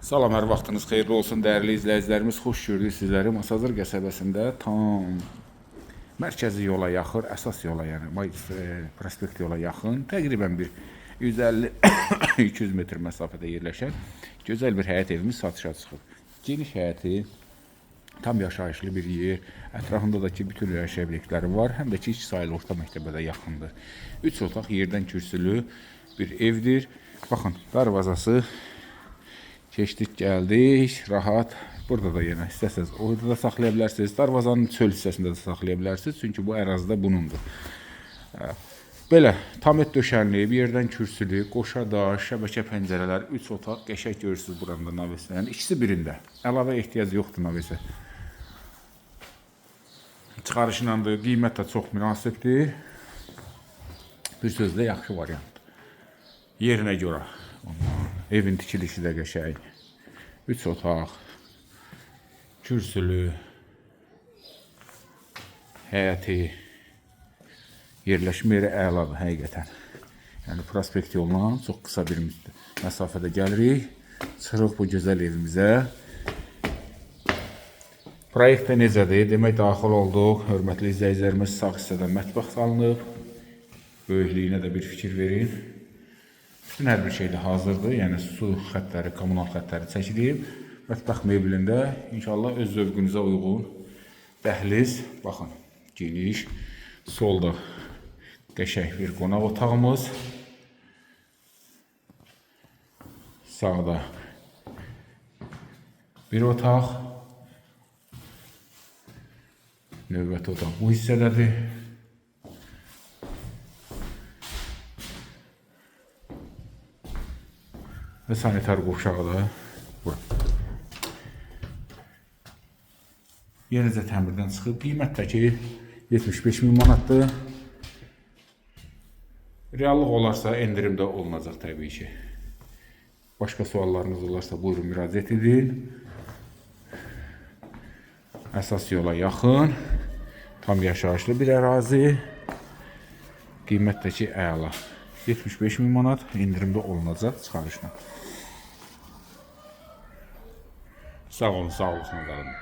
Salam, hər vaxtınız xeyirli olsun, dəyərli izləyicilərimiz. Xoş gördük sizləri. Masazır qəsəbəsində tam mərkəzi yola yaxın, əsas yola, yəni prospekt yola yaxın, təqribən bir 150-200 metr məsafədə yerləşən gözəl bir həyət evimiz satışa çıxıb. Geniş həyəti, tam yaşayışlı bir yer, ətrafında da ki, bütün yaşayış obyektləri var, həm də ki, 2 sayılı orta məktəbə də yaxındır. 3 otaq yerdən kürsülü bir evdir. Baxın, darvazası. Keçdik, gəldik, rahat. Burada da yenə istəsəniz orada da saxlaya bilərsiniz. Darvazanın çöl hissəsində də saxlaya bilərsiniz. Çünki bu ərazidə bunundur. Belə tam et döşənli, bir yerdən kürsülü, qoşa daş, şəbəkə pəncərələr, 3 otaq, qəşəng görürsünüz buranda navesə. Yəni ikisi birində. Əlavə ehtiyac yoxdur navesə. Çıxarışla da qiymət də çox münasibdir. Bir sözlə yaxşı variant. Yerinə görə. Evin tikilişi də qəşəng. 3 otaq, kürsülü, həyəti, yerləşmə yeri əladır həqiqətən. Yəni prospekt yolundan çox qısa bir məsafədə gəlirik. Çıxırıq bu gözəl evimizə. Proyektdə necədir? Demək daxil olduq. Hörmətli izləyicilərimiz, sağ hissədən mətbəx salınıb. Böyüklüyünə də bir fikir verin. Bütün hər bir şey də hazırdır. Yəni su xətləri, kommunal xətləri çəkilib. Mətbəx meblində inşallah öz zövqünüzə uyğun dəhliz. Baxın, geniş. Solda qəşəng bir qonaq otağımız. Sağda bir otaq. Növbəti otaq bu hissədədir. Və sanitar qovşağı da bura. Yenicə təmirdən çıxıb. Qiymət də ki 75.000 manatdır. Reallıq olarsa endirimdə olunacaq təbii ki. Başqa suallarınız olarsa buyurun müraciət edin. Əsas yola yaxın, tam yaşayışlı bir ərazi. Qiymət də ki əla. 75.000 manat endirimdə olunacaq çıxarışla. Sağ olun, sağlıqla qalın.